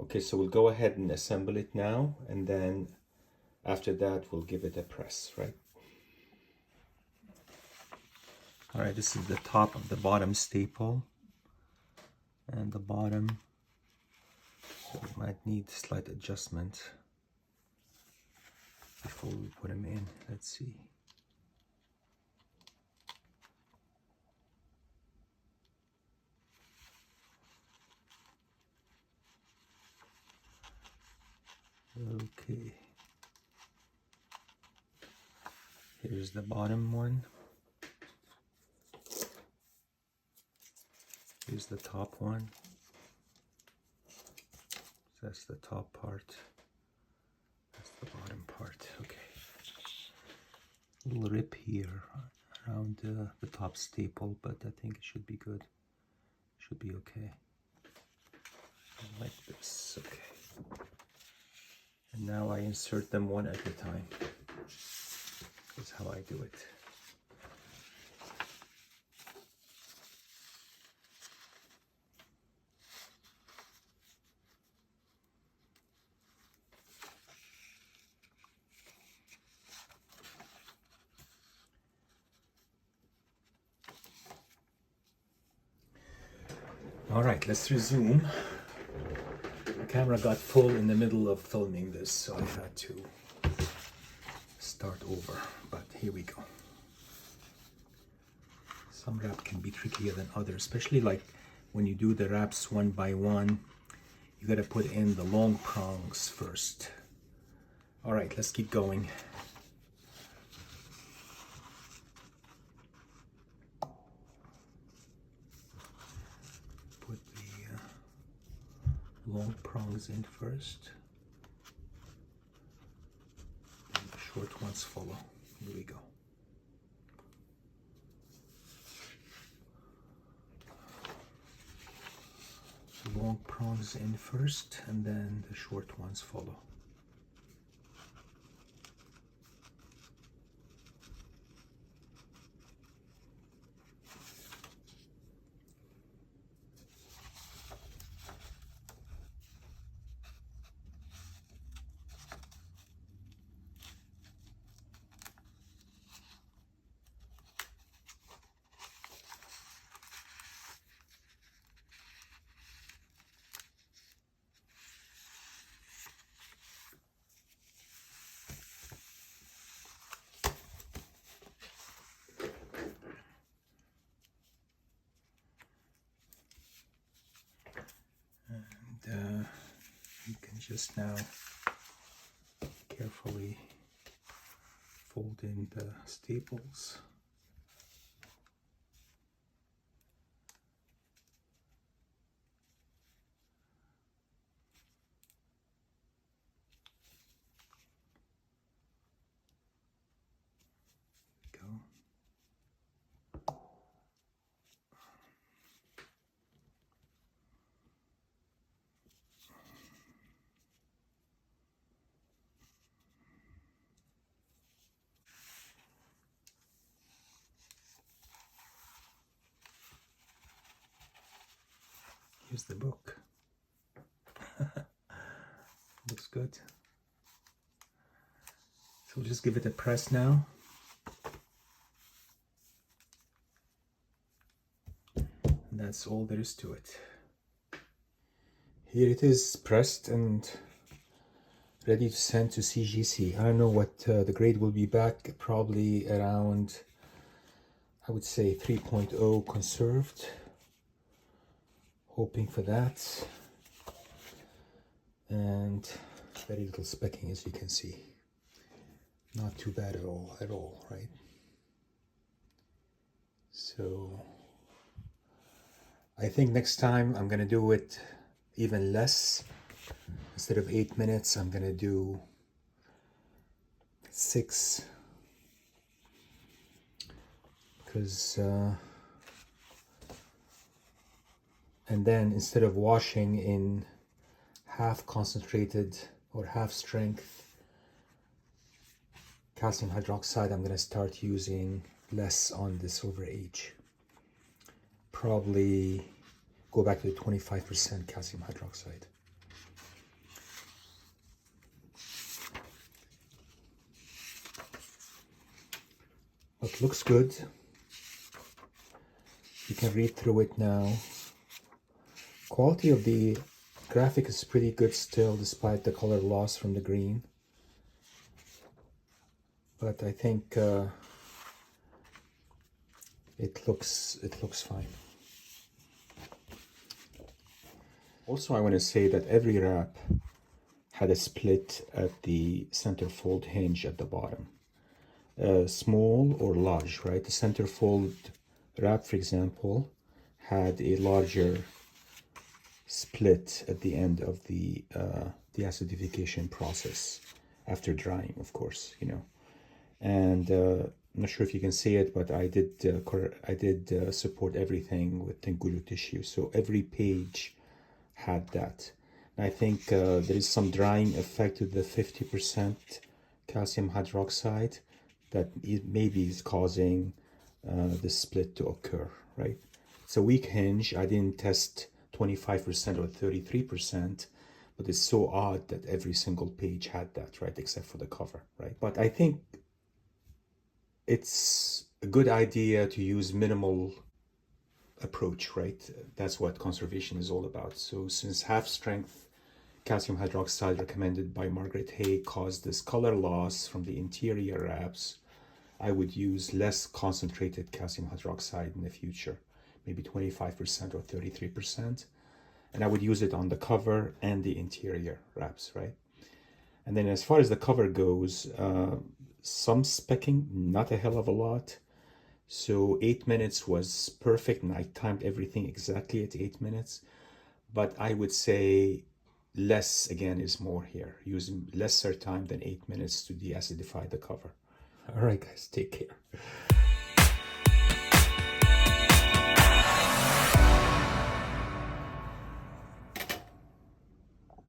Okay, so we'll go ahead and assemble it now, and then after that we'll give it a press, right? All right, this is the top of the bottom staple and the bottom, so it might need slight adjustment before we put them in. Let's see. Okay, here's the bottom one. Here's the top one. That's the top part. That's the bottom part. Okay. Little rip here around the top staple, but I think it should be good. Should be okay. Like this. Okay. And now I insert them one at a time. That's how I do it. All right, let's resume. The camera got full in the middle of filming this, so I had to start over, but here we go. Some wrap can be trickier than others, especially like when you do the wraps one by one. You gotta put in the long prongs first. All right, let's keep going. Put the long prongs in first. And the short ones follow. Here we go. The long prongs in first, and then the short ones follow. You can just now carefully fold in the staples. Go. Here's the book. Looks good. So we'll just give it a press now. And that's all there is to it. Here it is, pressed and ready to send to CGC. I don't know what the grade will be back, probably around, I would say 3.0 conserved. Hoping for that. And very little specking, as you can see. Not too bad at all, right? So I think next time I'm gonna do it even less. Instead of 8 minutes, I'm gonna do 6, because and then instead of washing in half concentrated or half strength calcium hydroxide, I'm gonna start using less on the silver age. Probably go back to the 25% calcium hydroxide. It looks good. You can read through it now. Quality of the graphic is pretty good still, despite the color loss from the green. But I think it looks fine. Also, I want to say that every wrap had a split at the centerfold hinge at the bottom. Small or large, right? The centerfold wrap, for example, had a larger split at the end of the deacidification process after drying, of course, you know. And I'm not sure if you can see it, but I did support everything with Tenggulu tissue, so every page had that. And I think there is some drying effect to the 50% calcium hydroxide that maybe is causing the split to occur, right? It's a weak hinge. I didn't test 25% or 33%, but it's so odd that every single page had that, right? Except for the cover, right? But I think it's a good idea to use minimal approach, right? That's what conservation is all about. So since half strength calcium hydroxide recommended by Margaret Hey caused this color loss from the interior wraps, I would use less concentrated calcium hydroxide in the future, maybe 25% or 33%. And I would use it on the cover and the interior wraps, right? And then as far as the cover goes, some specking, not a hell of a lot. So 8 minutes was perfect, and I timed everything exactly at 8 minutes. But I would say less, again, is more here. Using lesser time than 8 minutes to deacidify the cover. All right, guys, take care.